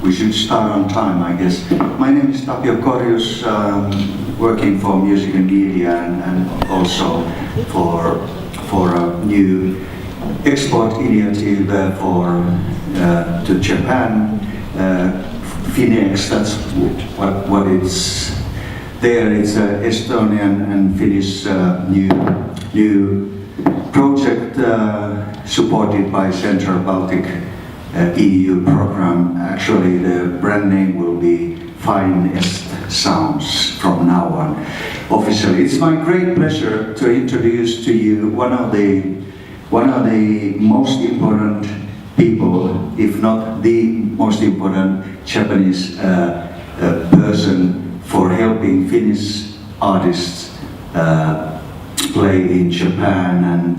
we should start on time, I guess. My name is Tapio Korjus, working for Musiikki&Media and also for a new export initiative to Japan. FINEEX, that's what it's there. It's an Estonian and Finnish new project supported by Central Baltic EU program. Actually, the brand name will be Finest Sounds from now on. Officially, it's my great pleasure to introduce to you one of the most important people, if not the most important Japanese person for helping Finnish artists play in Japan, and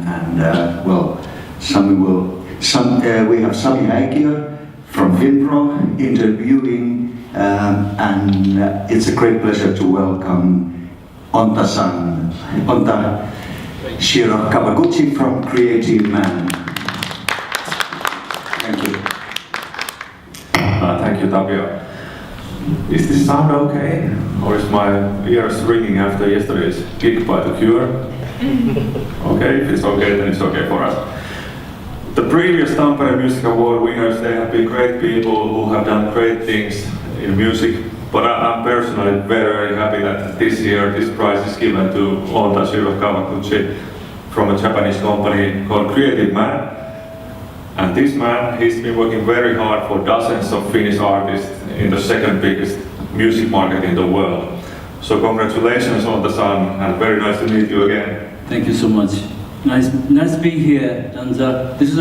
well, we have Sami Häikkiö from Finpro interviewing, and it's a great pleasure to welcome Onta Shiroh Kawaguchi from Creativeman. Thank you. Thank you, Tapio. Is this sound okay? Or is my ears ringing after yesterday's gig by The Cure? Okay, if it's okay, then it's okay for us. The previous Tampere Music Award winners, they have been great people who have done great things in music, but I'm personally very happy that this year this prize is given to Onta Shiroh Kawaguchi from a Japanese company called Creativeman. And this man, he's been working very hard for dozens of Finnish artists in the second biggest music market in the world. So congratulations, Onta-san, and very nice to meet you again. Thank you so much. Nice to be here. And this is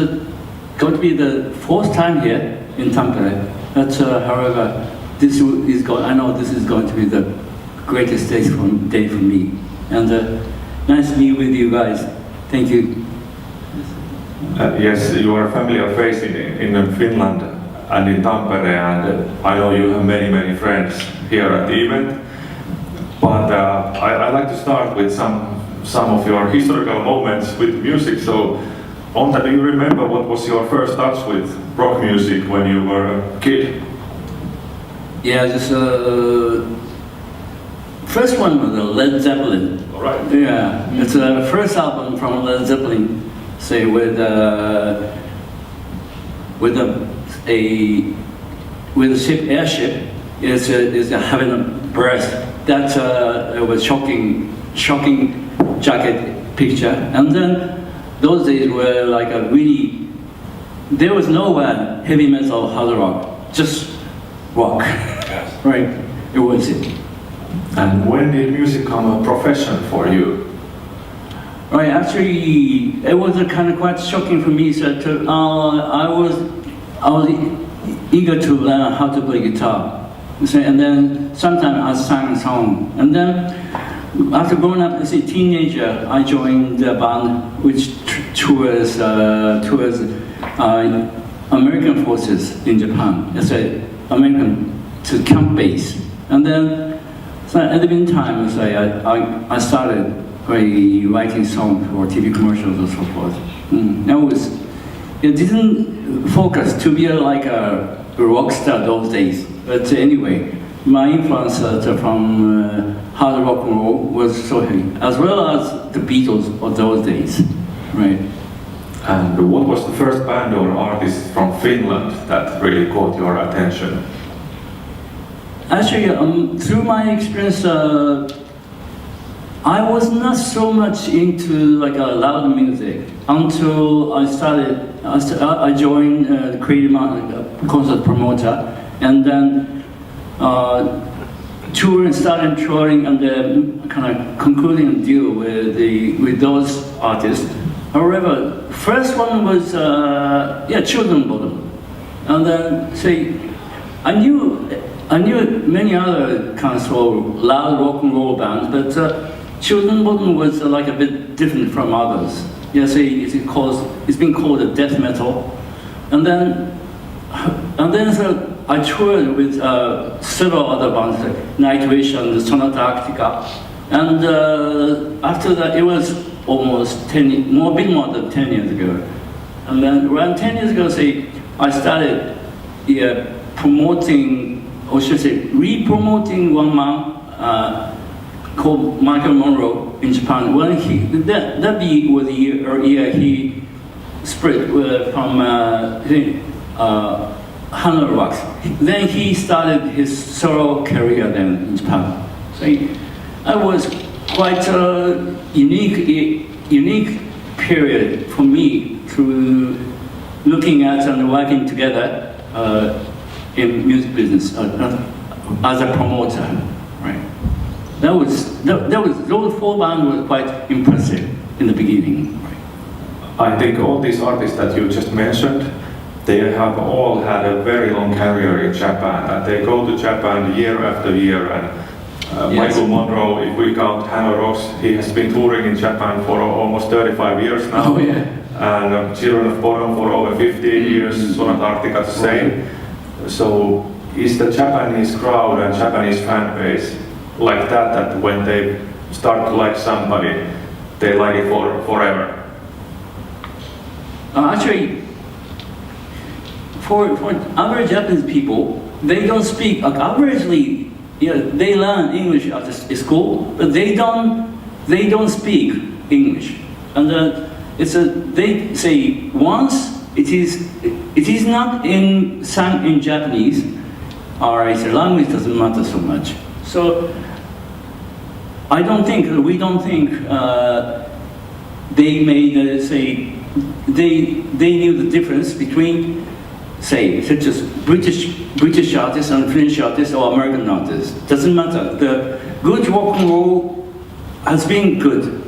going to be the fourth time here in Tampere. But however, I know this is going to be the greatest day for me. And nice to be with you guys. Thank you. Yes, you are a familiar face in Finland and in Tampere, and I know you have many friends here at the event. But I'd like to start with some of your historical moments with music. So, Onta, do you remember what was your first touch with rock music when you were a kid? Yeah, just first one was Led Zeppelin. All right. Yeah, it's the first album from Led Zeppelin. Say with a ship, airship is having a breast. That's it was shocking jacket picture. And then those days were like a really, there was nowhere heavy metal, hard rock, just rock. Yes. Right, it was it. And when did music become a profession for you? Right, actually, it was kind of quite shocking for me. So I was eager to learn how to play guitar. So, and then sometimes I sang a song. And then after growing up as a teenager, I joined a band which tours American forces in Japan. It's American to camp base. And then so at the meantime, I started writing songs for TV commercials and so forth. It didn't focus to be like a rock star those days. But anyway, my influence from hard rock and roll was so heavy, as well as the Beatles of those days, right? And what was the first band or artist from Finland that really caught your attention? Actually, through my experience, I was not so much into like loud music until I joined the Creativeman concert promoter, and then started touring and then kind of concluding a deal with those artists. However, first one was Children Bottom, and then I knew many other kinds of loud rock and roll bands, but Children Bottom was like a bit different from others. It's been called a death metal, and then I toured with several other bands like Nightwish and Sonata Arctica, and after that it was almost a bit more than 10 years ago, and then around 10 years ago, I started promoting, or should I say, re-promoting one man called Michael Monroe in Japan. When that was the year he spread from Hanoi Rocks. Then he started his solo career then in Japan. So that was quite a unique period for me to looking at and working together in music business as a promoter, right? Those 4 bands were quite impressive in the beginning. Right? I think all these artists that you just mentioned, they have all had a very long career in Japan, and they go to Japan year after year. And Yes. Michael Monroe, if we count Hanoi Rocks, he has been touring in Japan for almost 35 years now. Oh yeah. And Children of Bodom for over 15 years, Sonata Arctica the same. So is the Japanese crowd and Japanese fan base like that when they start to like somebody, they like it forever? Actually, for average Japanese people, they don't speak, averagely, they learn English at the school, but they don't speak English. And they say once it is not sung in Japanese, alright, the language doesn't matter so much. So we don't think they made they knew the difference between, say, such as British artists and Finnish artists or American artists. Doesn't matter. The good rock and roll has been good.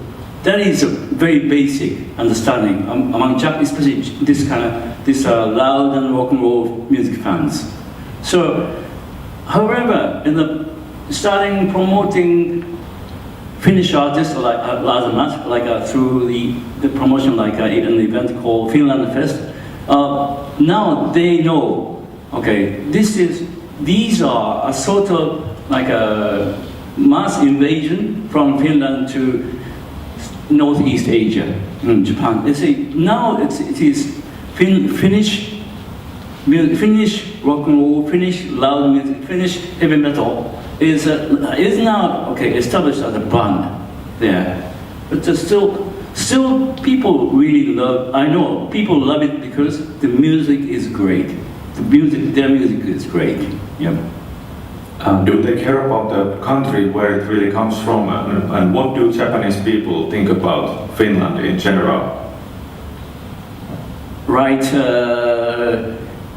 That is a very basic understanding among Japanese, especially this loud and rock and roll music fans. So, however, starting promoting Finnish artists through the promotion, like an event called Finland Fest. Now they know, okay, these are a sort of like a mass invasion from Finland to Northeast Asia, Japan. They say now it is Finnish rock and roll, Finnish loud music, Finnish heavy metal is now established as a band there, but still people really love. I know people love it because the music is great. Their music is great. Yeah. Do they care about the country where it really comes from, and what do Japanese people think about Finland in general? Right.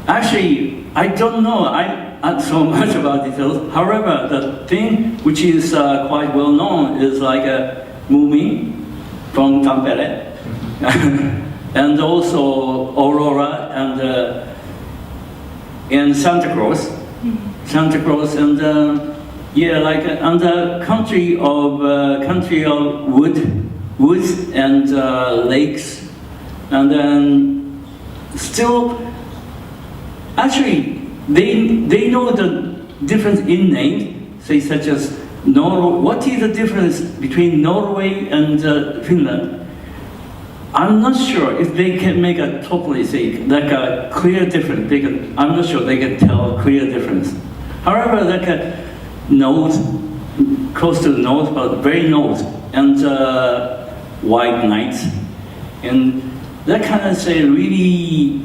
Actually, I don't know. Not so much about details. However, the thing which is quite well known is like a Moomin from Tampere, and also Aurora and Santa Claus, and and the country of woods and lakes, and then still, actually. They know the difference in names, say such as what is the difference between Norway and Finland? I'm not sure if they can make a totally like a clear difference. I'm not sure they can tell a clear difference. However, like a north, close to the north, but very north, and white nights, and that kind of really.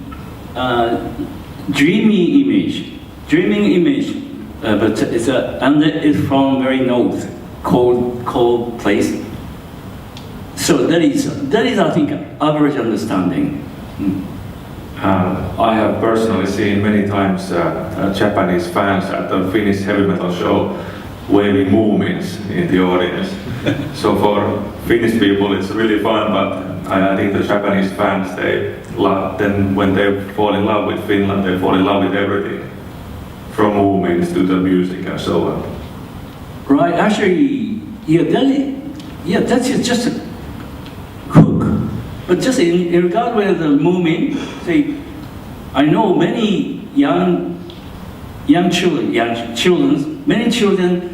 Dreaming image, but it's from very north, cold place. So that is I think average understanding. I have personally seen many times Japanese fans at the Finnish heavy metal show waving Moomins in the audience. So for Finnish people it's really fun, but I think the Japanese fans, then when they fall in love with Finland, they fall in love with everything, from Moomins to the music and so on. Right, actually, that's just a hook. But just in regard with the Moomin, I know many young children, many children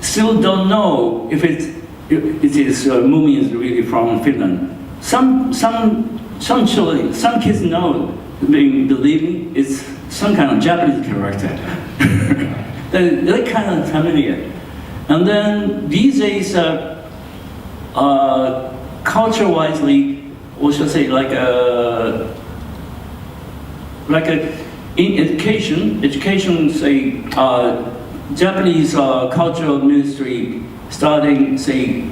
still don't know if it is Moomin is really from Finland. Some children, some kids know, believing it's some kind of Japanese character. they're kind of familiar. And then these days, culture-wisely, or should I say, in education, say, Japanese cultural ministry starting, say,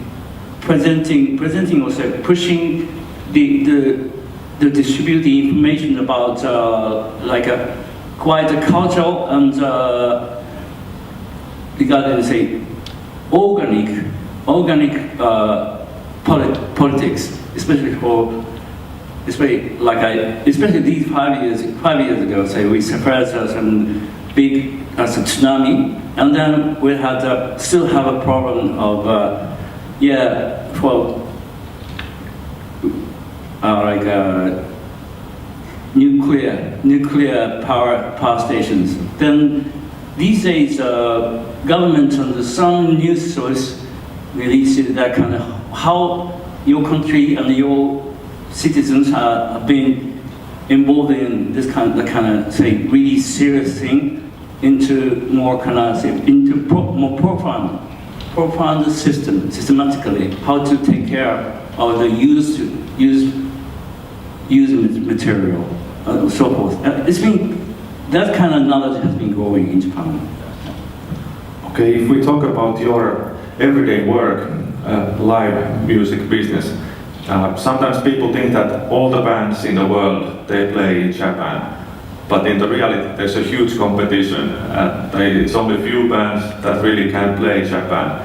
presenting or say, pushing the distribute the information about quite a cultural and regarding, say, organic politics, especially these 5 years ago, say we suffered some big tsunami, and then we had still have a problem of nuclear power stations. Then these days, government and some news source releases that kind of how your country and your citizens have been involved in this kind of say really serious thing into more kind of say into more profound systematically how to take care of the used material and so forth. It's been that kind of knowledge has been growing in Japan. Okay, if we talk about your everyday work, live music business, sometimes people think that all the bands in the world, they play in Japan. But in the reality, there's a huge competition. It's only a few bands that really can play Japan.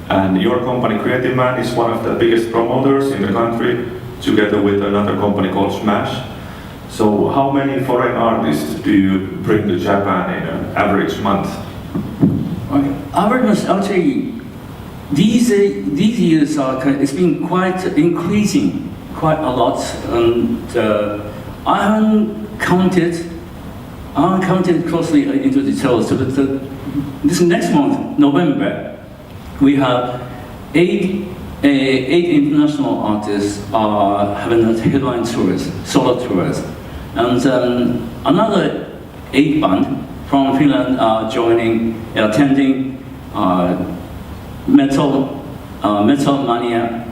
And your company, Creativeman, is one of the biggest promoters in the country, together with another company called Smash. So how many foreign artists do you bring to Japan in an average month? Okay. Average, actually, these years it's been quite increasing quite a lot, and I haven't counted closely into details. So this next month, November, we have eight international artists having a headline tours, solo tours, and another 8 bands from Finland are attending Metal Mania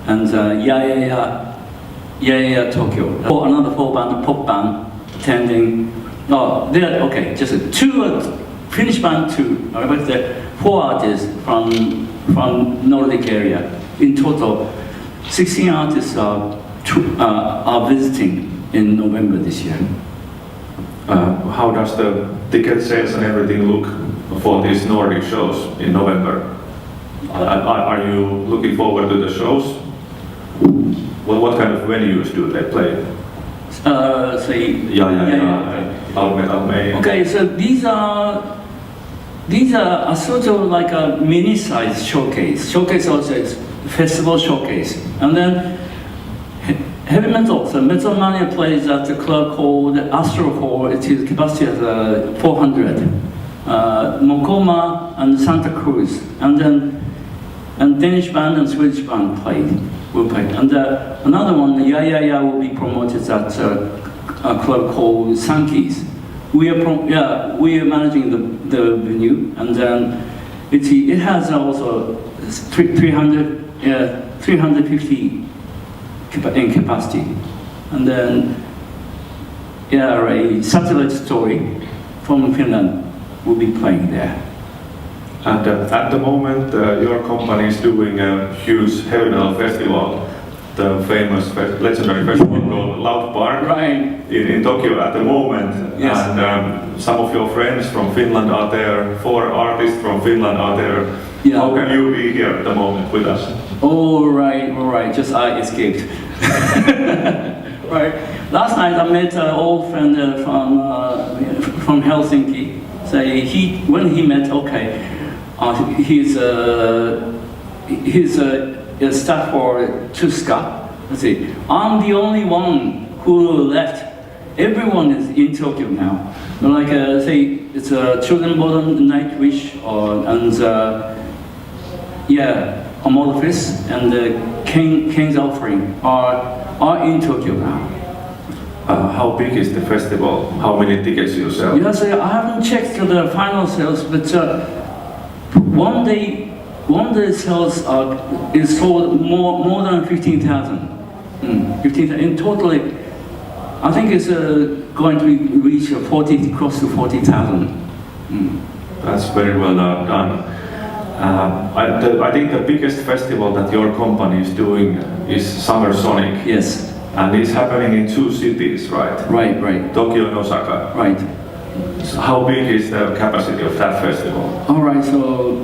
and Yeah Tokyo. Another 4 band, pop band, attending. No, they're okay. Just 2 Finnish band, 2. But the 4 artists from Nordic area. In total, 16 artists are visiting in November this year. How does the ticket sales and everything look for these Nordic shows in November? Are you looking forward to the shows? What kind of venues do they play? Loud Metal May. Okay, so these are a sort of like a mini-sized showcase. Showcase also is festival showcase, and then heavy metal. So Metal Mania plays at a club called Astro Hall. Its capacity is 400. Mokoma and Santa Cruz, and then Danish band and Swedish band will play. And another one, Yeah will be promoted at a club called Sankeys. We are managing the venue, and then it has also 350 in capacity, and then a satellite story from Finland will be playing there. And at the moment, your company is doing a huge heavy metal festival, the famous legendary festival called Loud Park, right, in Tokyo at the moment. Yes. And some of your friends from Finland are there, 4 artists from Finland are there. Yeah. How can you be here at the moment with us? All right. Just I escaped. Right. Last night I met an old friend from Helsinki. So when he met, he's a staff for Tuska. Let's see. I'm the only one who left. Everyone is in Tokyo now. Like it's a Children Bottom Nightwish Amorphis and King's Offering are in Tokyo now. How big is the festival? How many tickets you sell? Yes, I haven't checked the final sales, but one day sales is sold more than 15,000. 15,000 in totally. I think it's going to reach close to 40,000. That's very well done. I think the biggest festival that your company is doing is Summer Sonic. Yes. And it's happening in 2 cities, right? Right. Tokyo and Osaka. Right. So how big is the capacity of that festival? All right, so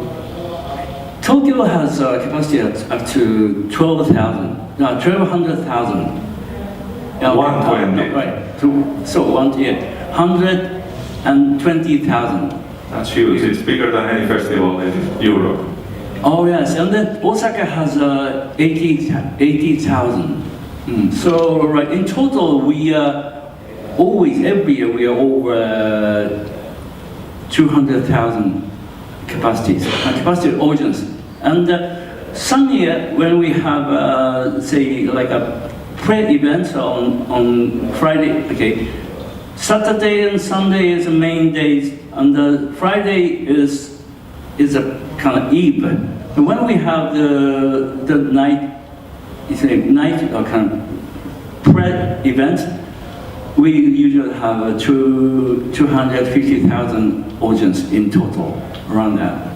Tokyo has capacity up to 12,000, 1,200,000. 120. Right. So 120,000. That's huge. It's bigger than any festival in Europe. Oh yes, and then Osaka has 80,000. So right, in total we every year we are over 200,000 capacity audience. And some year when we have say like a pre-event on Friday, okay, Saturday and Sunday is the main days, and the Friday is a kind of eve. And when we have the night, it's a night or kind of pre-event, we usually have 250,000 audience in total around that.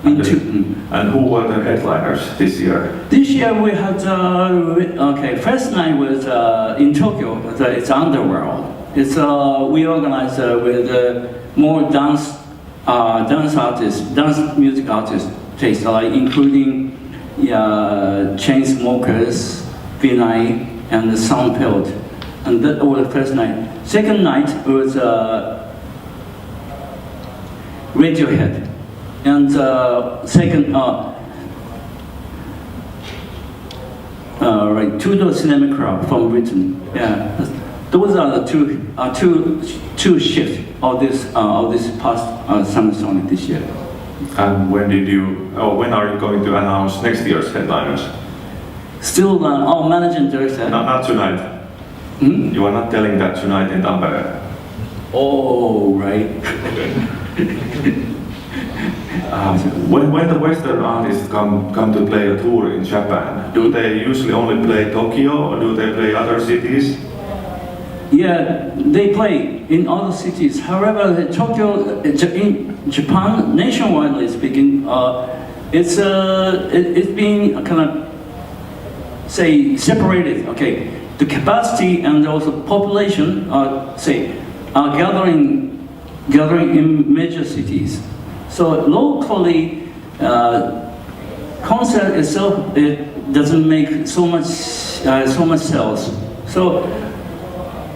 And who were the headliners this year? This year we had first night was in Tokyo. It's Underworld. It's we organized with more dance artists, dance music artists, taste including Chainsmokers, FINEEX, and the Soundpelt. And that was the first night. Second night was Radiohead. And second, Tudor Cinema Club from Britain. Yeah, those are the two shifts of this past Summer Sonic this year. And when are you going to announce next year's headliners? Still, our managing director. Not tonight. You are not telling that tonight in Tampere. Oh, right. When the Western artists come to play a tour in Japan, do they usually only play Tokyo or do they play other cities? Yeah, they play in other cities. However, Tokyo, in Japan, nationwide speaking, it's being kind of say separated. Okay, the capacity and also population are gathering in major cities. So locally, concert itself it doesn't make so much sales. So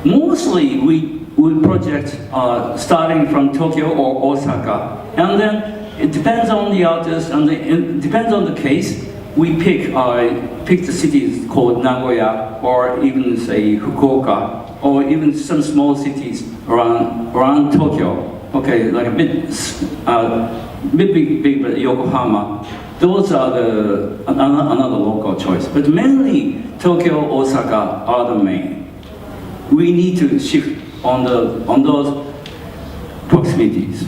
mostly we project starting from Tokyo or Osaka, and then it depends on the artist and it depends on the case. We pick the cities called Nagoya or even say Fukuoka or even some small cities around Tokyo. Okay, like a bit big, but Yokohama. Those are another local choice. But mainly Tokyo, Osaka are the main. We need to shift on those proximities.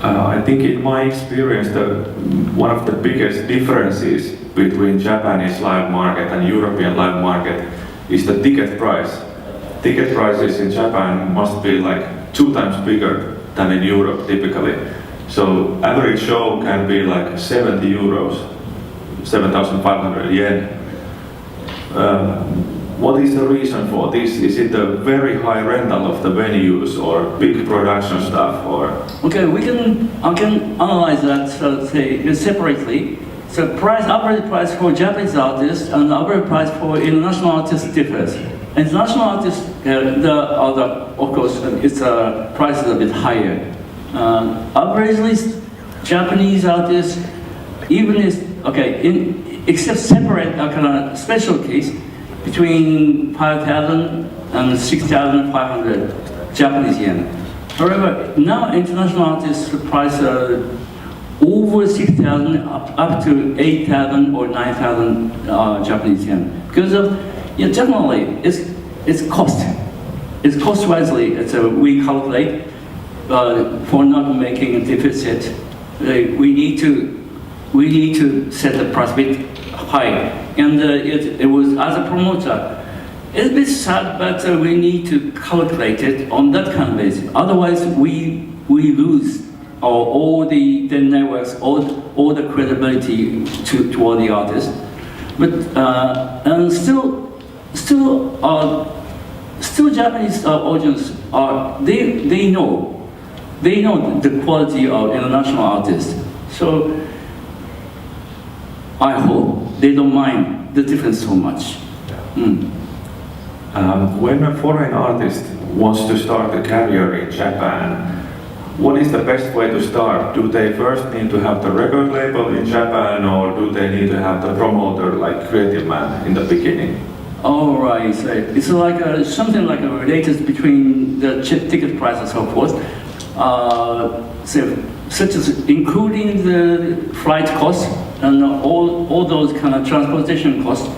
I think in my experience, one of the biggest differences between Japanese live market and European live market is the ticket price. Ticket prices in Japan must be like 2 times bigger than in Europe typically. So average show can be like 70 euros, 7,500 yen. What is the reason for this? Is it the very high rental of the venues or big production stuff or? Okay, I can analyze that separately. So average price for Japanese artists and average price for international artists differs. International artists, of course, its price is a bit higher. Averagely, Japanese artists, except separate kind of special case, between 5,000 and 6,500 Japanese yen. However, now international artists price over 6,000 up to 8,000 or 9,000 Japanese yen. Because of, generally, it's cost. It's cost wisely. We calculate for not making a deficit. We need to set the price a bit high. And it was, as a promoter, it's a bit sad, but we need to calculate it on that kind of basis. Otherwise, we lose all the networks, all the credibility to all the artists. But and still Japanese audience they know the quality of international artists. So I hope they don't mind the difference so much. When a foreign artist wants to start a career in Japan, what is the best way to start? Do they first need to have the record label in Japan, or do they need to have the promoter like Creativeman in the beginning? All right, so it's like something like a related between the ticket price and so forth. Such as including the flight costs and all those kind of transportation costs.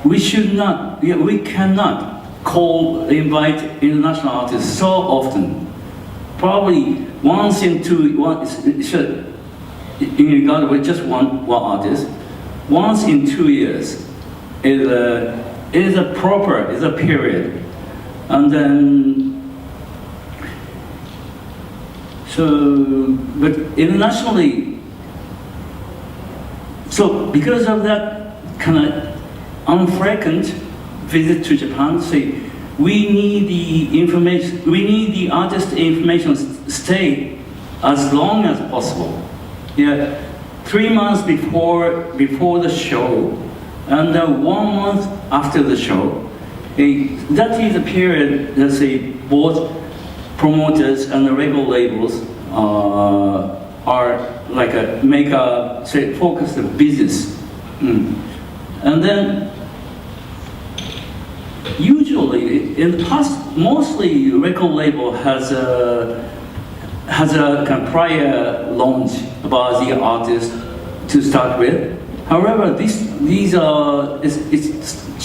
We cannot invite international artists so often. Probably once in regard with just one artist, once in 2 years is a period. And then, but internationally, so because of that kind of unfrequent visit to Japan, we need the information, we need the artist information stay as long as possible. Yeah, 3 months before the show, and 1 month after the show. That is a period that both promoters and the record labels are like focus the business. And then usually in the past, mostly record label has a kind of prior launch about the artist to start with. However, it's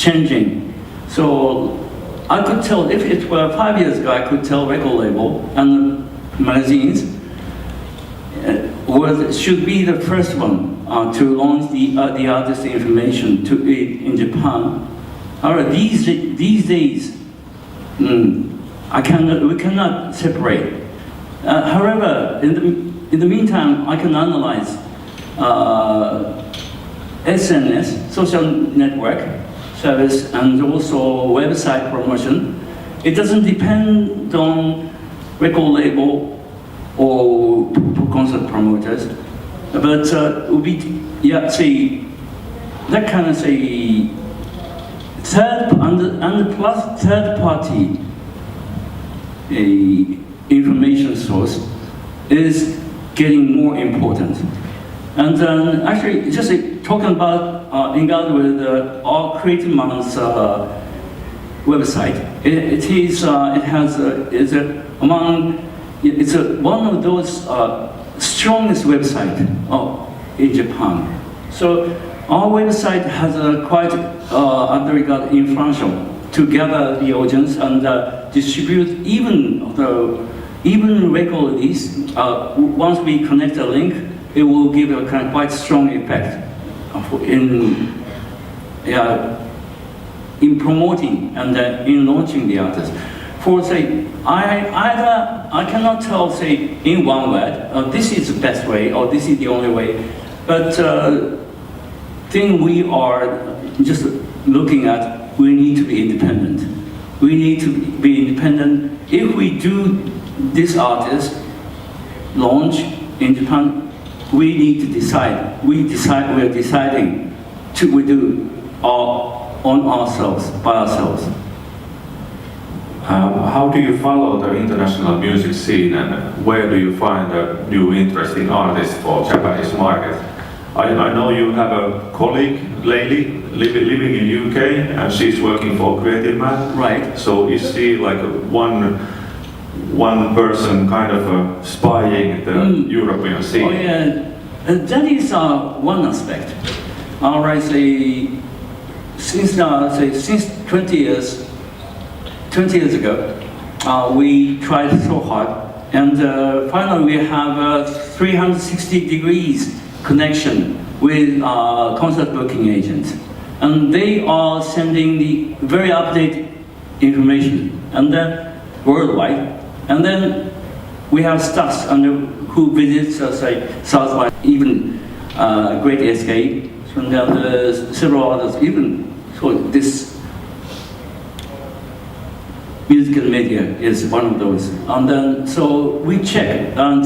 changing. So I could tell, if it were 5 years ago, I could tell record label and magazines should be the first one to launch the artist information in Japan. However, these days, we cannot separate. However, in the meantime, I can analyze SNS, social network service, and also website promotion. It doesn't depend on record label or concert promoters, but that kind of third party information source is getting more important. And then actually, just talking about in regard with our Creativeman's website, it's one of those strongest websites in Japan. So our website has quite influential to gather the audience and distribute even record release. Once we connect a link, it will give a kind of quite strong effect in promoting and in launching the artist. For I cannot tell in one word, this is the best way or this is the only way, but thing we are just looking at, we need to be independent. We need to be independent. If we do this artist launch in Japan, we need to decide. We are deciding we do on ourselves, by ourselves. How do you follow the international music scene, and where do you find a new interesting artist for Japanese market? I know you have a colleague, Leili, living in UK, and she's working for Creativeman. Right. So is she like one person kind of spying the European scene? Oh yeah, that is one aspect. All right, since 20 years ago, we tried so hard, and finally we have a 360 degrees connection with concert booking agents, and they are sending the very updated information, and then worldwide, and then we have staffs who visits say South by, even Great Escape, and then several others, even so this Musiikki&Media is one of those. And then so we check, and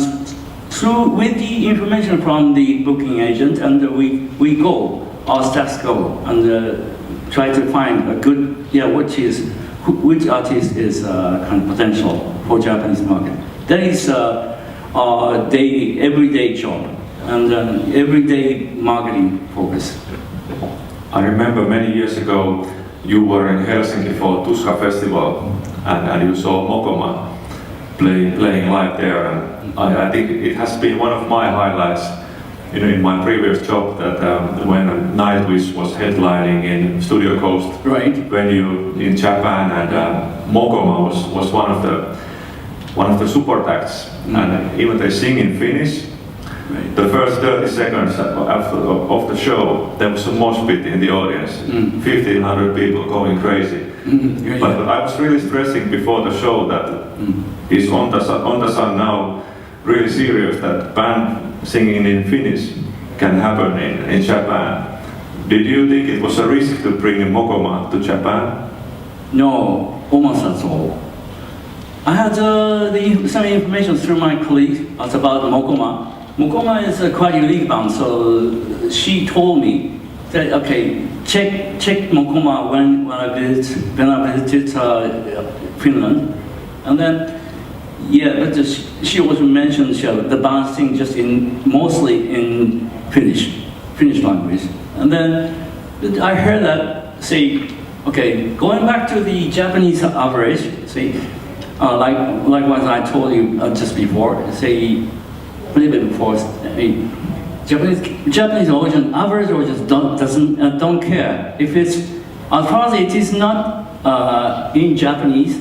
with the information from the booking agent, and we go, our staffs go, and try to find a good, which artist is kind of potential for Japanese market. That is our everyday job, and everyday marketing focus. I remember many years ago you were in Helsinki for Tuska Festival, and you saw Mokoma playing live there. And I think it has been one of my highlights, in my previous job, that when Nightwish was headlining in Studio Coast venue in Japan, and Mokoma was one of the support acts, and even they sing in Finnish. The first 30 seconds of the show, there was a mosh pit in the audience, 1,500 people going crazy. But I was really stressing before the show that is Onta-san now really serious that band singing in Finnish can happen in Japan. Did you think it was a risk to bring Mokoma to Japan? No, almost at all. I had some information through my colleague about Mokoma. Mokoma is quite a unique band, so she told me that okay, check Mokoma when I visited Finland, and then but she also mentioned the band sing just mostly in Finnish language, and then I heard that going back to the Japanese average, like what I told you just before, a little bit before, Japanese audience, average audience don't care if it's as far as it is not in Japanese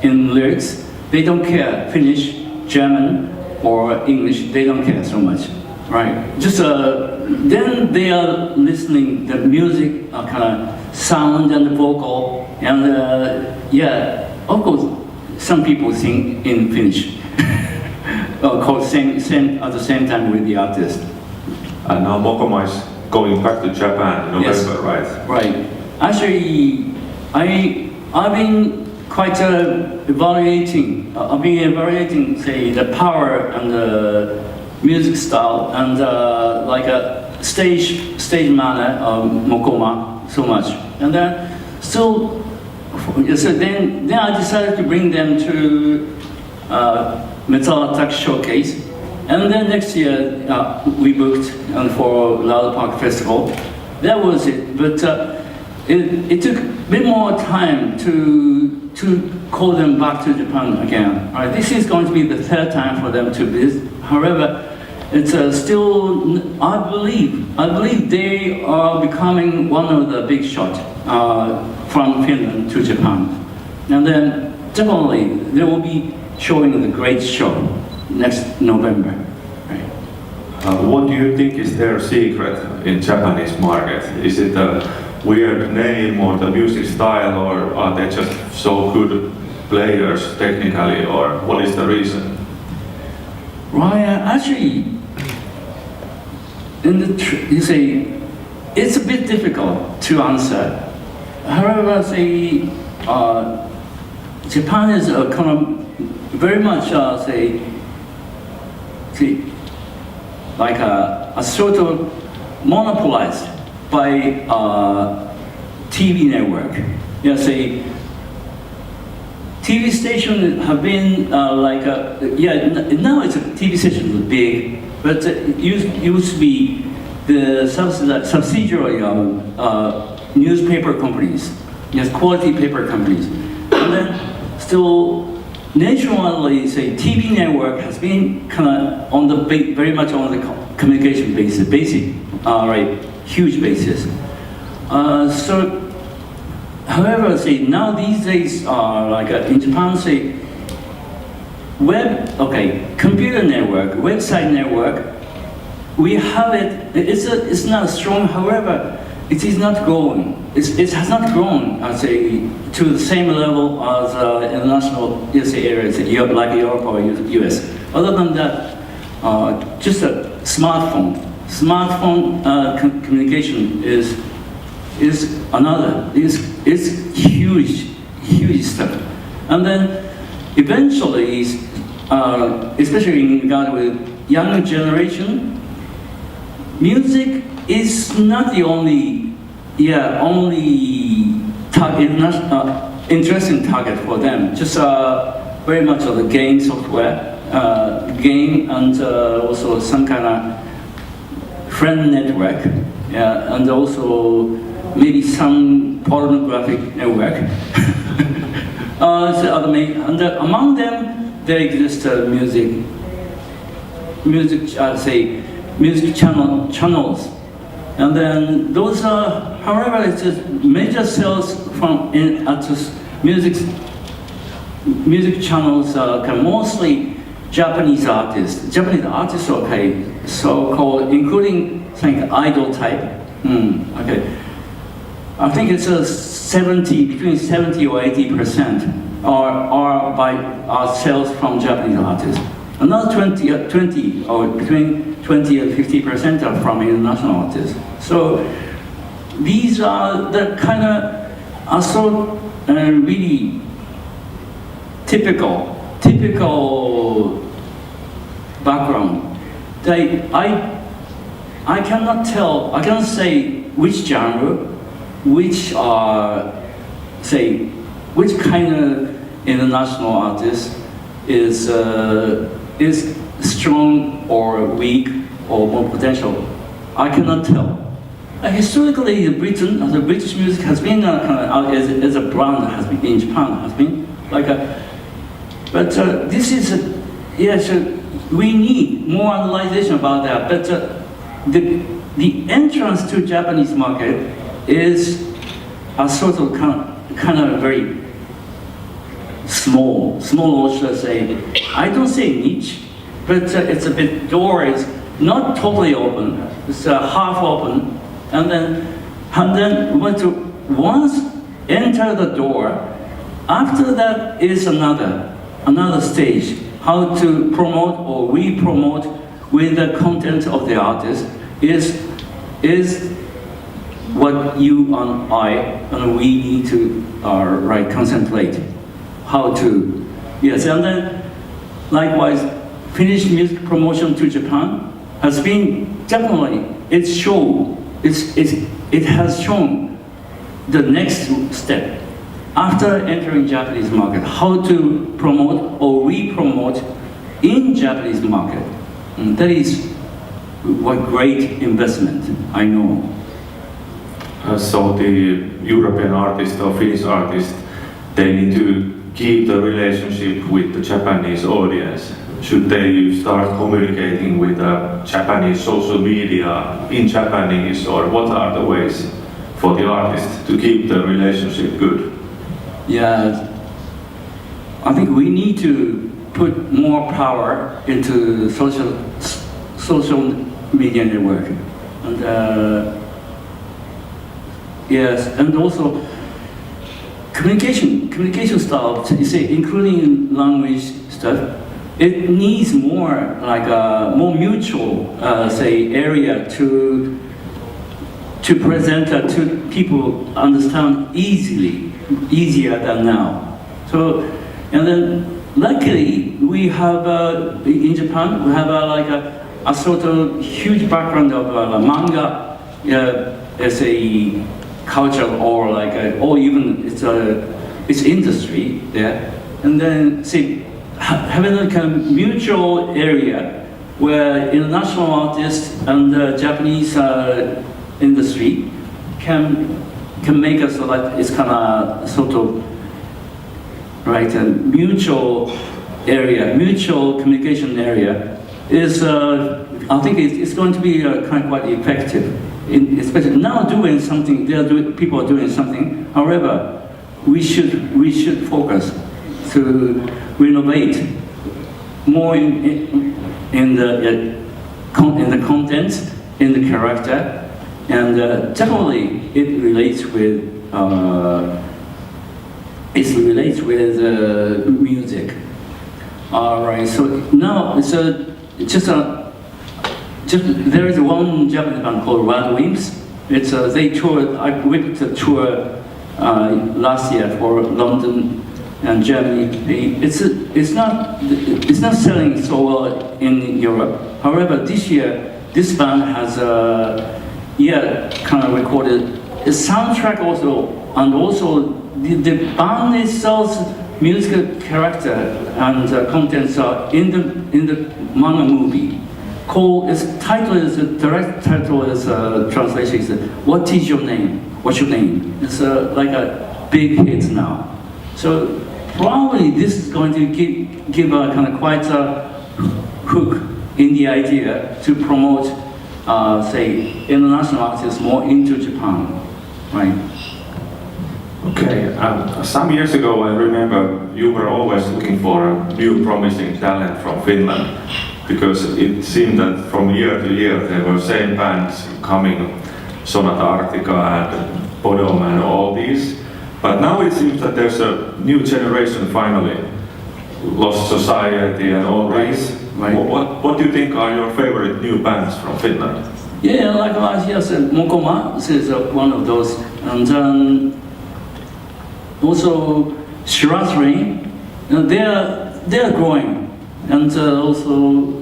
in lyrics. They don't care Finnish, German, or English. They don't care so much, right? Just then they are listening the music, kind of sound and the vocal, and of course some people sing in Finnish. Same at the same time with the artist. And now Mokoma is going back to Japan in November, right? Right. Actually, I've been quite evaluating, say, the power and the music style and like a stage manner of Mokoma so much. And then then I decided to bring them to Metal Attack Showcase, and then next year we booked for Loud Park Festival. That was it, but it took a bit more time to call them back to Japan again. All right, this is going to be the third time for them to visit. However, it's still, I believe they are becoming one of the big shots from Finland to Japan, and then definitely there will be showing the great show next November. Right. What do you think is their secret in Japanese market? Is it a weird name or the music style, or are they just so good players technically, or what is the reason? Right, actually, you say it's a bit difficult to answer. However, Japan is a kind of very much like a sort of monopolized by TV network. TV stations have been now it's a TV station is big, but it used to be the subsidiary of newspaper companies, quality paper companies, and then still nationwide, TV network has been kind of on the very much on the communication basis, huge basis. So however, say now these days, like in Japan, say computer network, website network, we have it. It's not strong. However, it is not growing. It has not grown, I'd say, to the same level as international areas, like Europe or US. Other than that, just a smartphone. Smartphone communication is huge stuff. And then eventually, especially in regard with younger generation, music is not the only interesting target for them. Just very much of the game software, game, and also some kind of friend network, and also maybe some pornographic network. And among them, there exist music channels. And then those are, however, it's just major sales from music channels can mostly Japanese artists. Japanese artists, okay, so-called, including idol type. Okay, I think it's between 70 or 80% are sales from Japanese artists. Another 20 or between 20 and 50% are from international artists. So these are the kind of really typical background. I cannot tell. I cannot say which genre, which kind of international artist is strong or weak or more potential. I cannot tell. Historically, the British music has been as a brand has been in Japan has been like a. But this is we need more analysis about that. But the entrance to Japanese market is a sort of kind of very small, or should I say? I don't say niche, but it's a bit door is not totally open. It's half open, and then once enter the door. After that is another stage. How to promote or re-promote with the content of the artist is what you and I and we need to concentrate. How to, yes, and then likewise, Finnish music promotion to Japan has been definitely, it has shown the next step. After entering Japanese market, how to promote or re-promote in Japanese market. That is what great investment, I know. So the European artist or Finnish artist, they need to keep the relationship with the Japanese audience. Should they start communicating with Japanese social media in Japanese, or what are the ways for the artist to keep the relationship good? Yeah, I think we need to put more power into social media network, and yes, and also communication style. You say, including language stuff, it needs more more mutual area to present to people understand easier than now. So, and then luckily we have in Japan we have a sort of huge background of manga as a culture, or or even it's industry there, and then having a kind of mutual area where international artists and Japanese industry can make us it's kind of sort of a mutual area, mutual communication area is I think it's going to be quite effective. especially now doing something. People are doing something. However, we should focus to renovate more in the content, in the character, and definitely it relates with music. All right. So now there is one Japanese band called Wild Wings. They toured. I went to tour last year for London and Germany. It's not selling so well in Europe. However, this year this band has kind of recorded a soundtrack also, and also the band itself's musical character and contents are in the manga movie. Its title is the direct title is translation is "What is your name? What's your name?" It's like a big hit now. So probably this is going to give a kind of quite a hook in the idea to promote, say, international artists more into Japan, right? Okay, some years ago I remember you were always looking for a new promising talent from Finland, because it seemed that from year to year there were same bands coming, Sonata Arctica and Bodom and all these. But now it seems that there's a new generation finally, Lost Society and all these. Right. What do you think are your favorite new bands from Finland? Yeah, like last year, Mokoma is one of those, and also Shiratsurin, they're growing, and also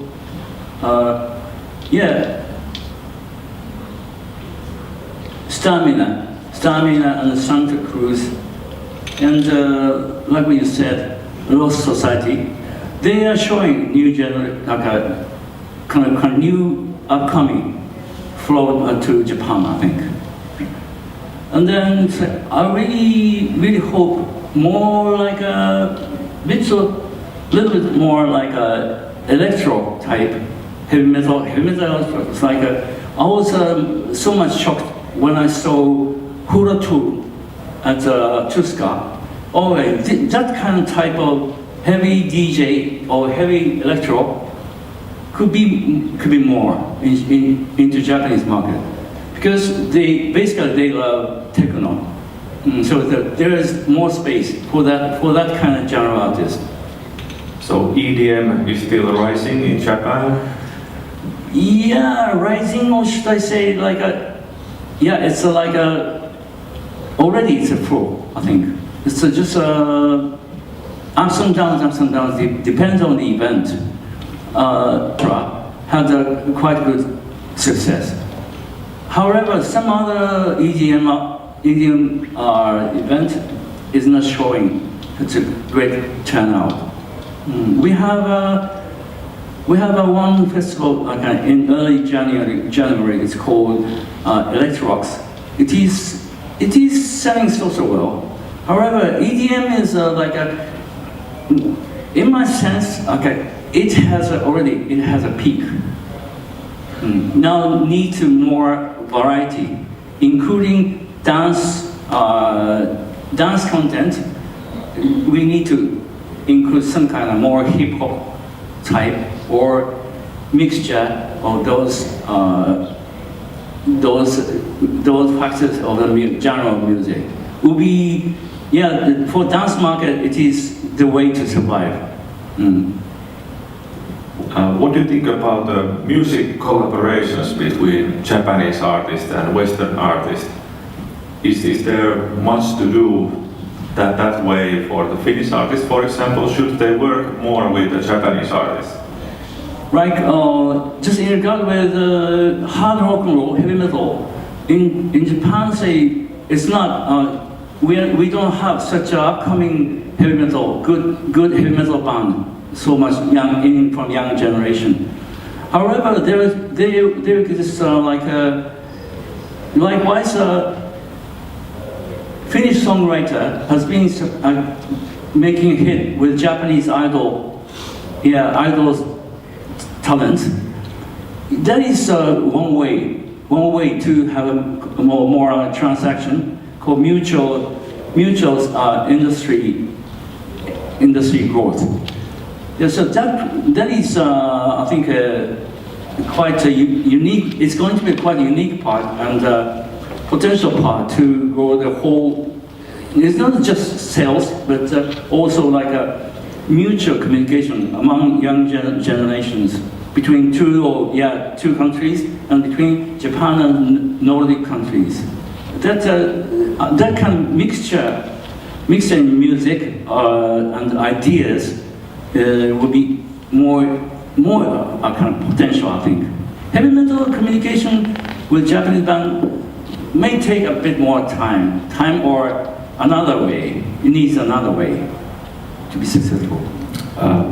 Stamina and Santa Cruz, and like what you said, Lost Society, they are showing new kind of new upcoming flow to Japan, I think. And then I really hope more like a little bit more like a electro type heavy metal. It's like I was so much shocked when I saw Huratu at Tuska. Oh, that kind of type of heavy DJ or heavy electro could be more into Japanese market, because they love techno, so there is more space for that kind of genre artist. So EDM is still rising in Japan? Yeah, rising, or should I say like it's already it's a flow, I think. It's just ups and downs, depends on the event. Had a quite good success. However, some other EDM event is not showing such a great turnout. We have one festival in early January. It's called Electrox. It is selling so well. However, EDM is in my sense, it has a peak. Now need to more variety, including dance content. We need to include some kind of more hip hop type or mixture of those factors of the genre of music. Will be for dance market, it is the way to survive. What do you think about the music collaborations between Japanese artists and Western artists? Is there much to do that way for the Finnish artists, for example? Should they work more with the Japanese artists? Right, just in regard with hard rock and roll, heavy metal, in Japan, say it's not. We don't have such an upcoming heavy metal, good heavy metal band. So much from young generation. However, there is likewise Finnish songwriter has been making a hit with Japanese idol's talent. That is one way one way to have a more transaction called mutual industry growth. Yeah, so that is I think quite a unique. It's going to be quite a unique part and potential part to grow the whole. It's not just sales, but also like a mutual communication among young generations between two countries and between Japan and Nordic countries. That kind of mixture in music and ideas would be more kind of potential, I think. Heavy metal communication with Japanese band may take a bit more time or another way. It needs another way to be successful.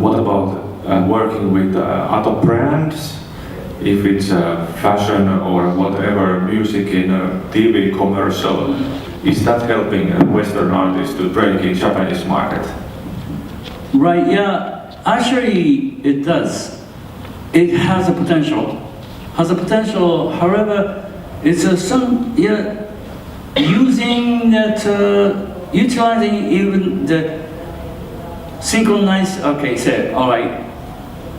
What about working with other brands? If it's fashion or whatever, music in a TV commercial, is that helping Western artists to break in Japanese market? Right, yeah, actually it does. It has a potential. However, it's utilizing even the synchronized, alright,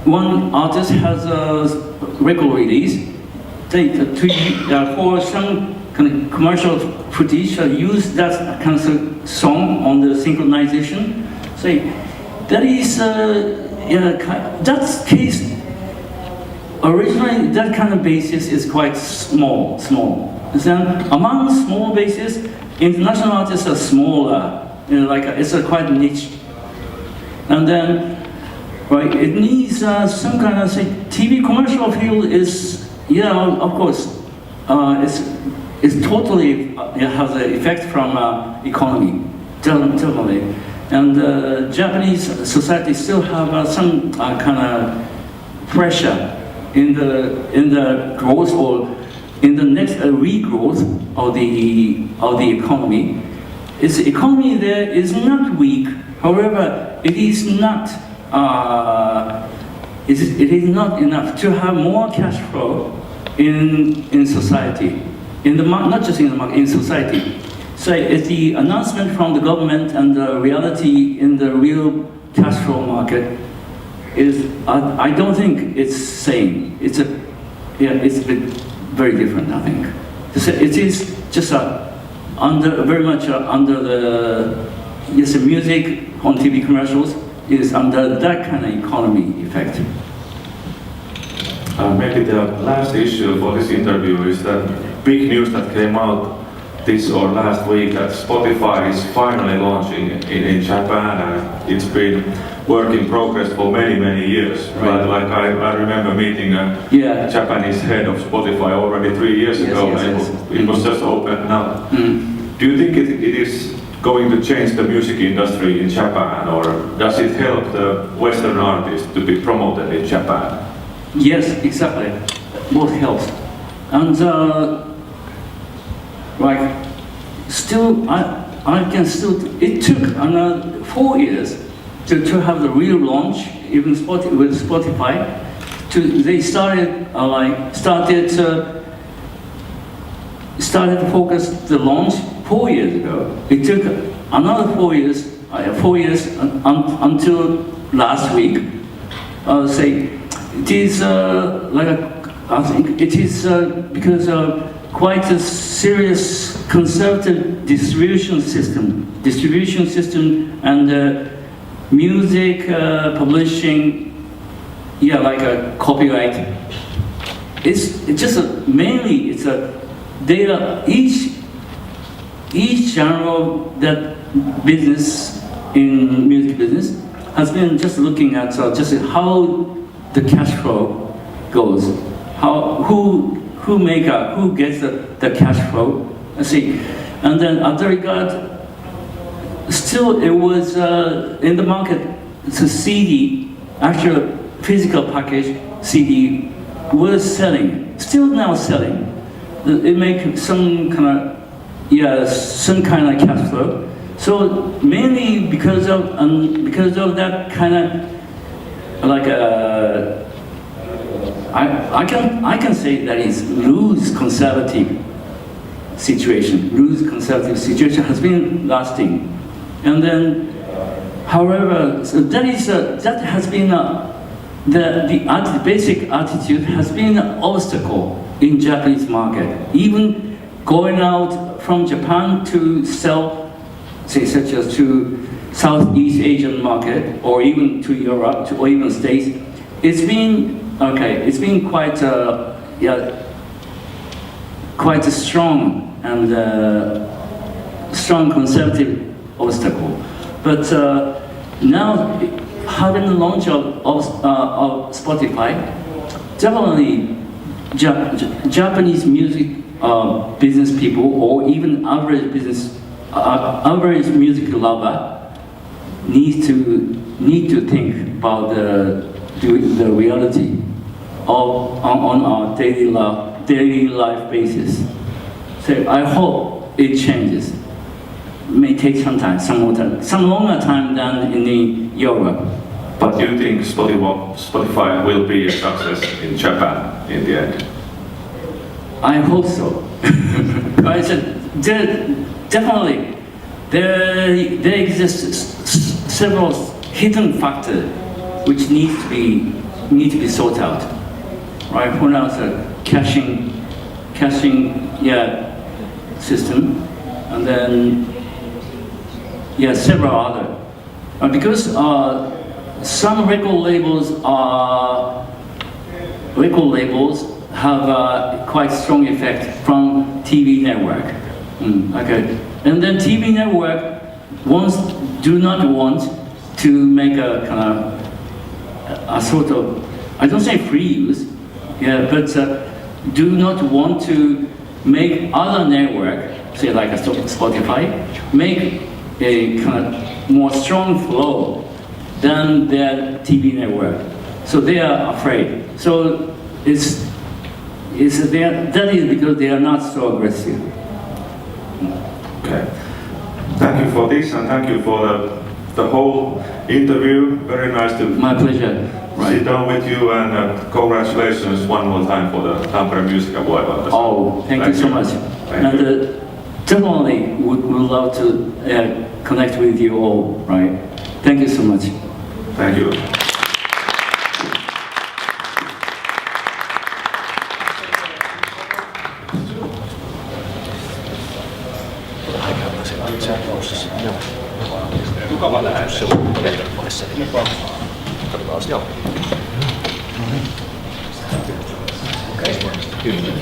one artist has a record release, for some kind of commercial footage, use that kind of song on the synchronization. That is, that case, originally that kind of basis is quite small. Then among small bases, international artists are smaller, it's a quite niche. And then, right, it needs some kind of TV commercial field is, of course, it's totally, it has an effect from economy, totally. And Japanese society still have some kind of pressure in the growth or in the next regrowth of the economy. Its economy there is not weak. However, it is not enough to have more cash flow in society, not just in the market, in society. So it's the announcement from the government and the reality in the real cash flow market is, I don't think it's same. It's very different, I think. It is just very much under the, yes, music on TV commercials is under that kind of economy effect. Maybe the last issue for this interview is that big news that came out this or last week that Spotify is finally launching in Japan, and it's been work in progress for many years. Right. Like I remember meeting a Japanese head of Spotify already 3 years ago, and it was just open now. Do you think it is going to change the music industry in Japan, or does it help the Western artists to be promoted in Japan? Yes, exactly. Both helps. And it took another 4 years to have the real launch, even with Spotify. They started to focus the launch 4 years ago. It took another 4 years until last week. It is I think it is because of quite a serious conservative distribution system and music publishing, like a copyright. It's just mainly it's a data. Each genre that business in music business has been just looking at just how the cash flow goes, who gets the cash flow. And then other regard, still it was in the market. The CD, actual physical package CD, was selling, still now selling. It makes some kind of cash flow. So mainly because of that kind of I can say that it's loose conservative situation. Loose conservative situation has been lasting, and then, however, so that has been the basic attitude has been an obstacle in Japanese market. Even going out from Japan to sell, say, such as to Southeast Asian market, or even to Europe, or even States, it's been okay. It's been quite quite a strong and strong conservative obstacle. But now, having the launch of Spotify, definitely Japanese music business people, or even average music lover, need to think about the reality on our daily life basis. So I hope it changes. It may take some time, some longer time than in Europe. But do you think Spotify will be a success in Japan in the end? I hope so. I said, definitely, there exists several hidden factors which need to be sorted out. Right? For now, the caching system, and then several other. Because some record labels have a quite strong effect from TV network. Okay, and then TV network do not want to make a kind of a sort of, I don't say free use, but do not want to make other network, say like a Spotify, make a kind of more strong flow than their TV network. So they are afraid. So that is because they are not so aggressive. Okay. Thank you for this, and thank you for the whole interview. Very nice to My pleasure. sit down with you, and congratulations one more time for the Tampere Music Award. Oh, thank you so much. Thank you. Definitely would love to connect with you all, right? Thank you so much. Thank you. Mukava nähdä. Katsotaan, joo. Okei. Kyllä.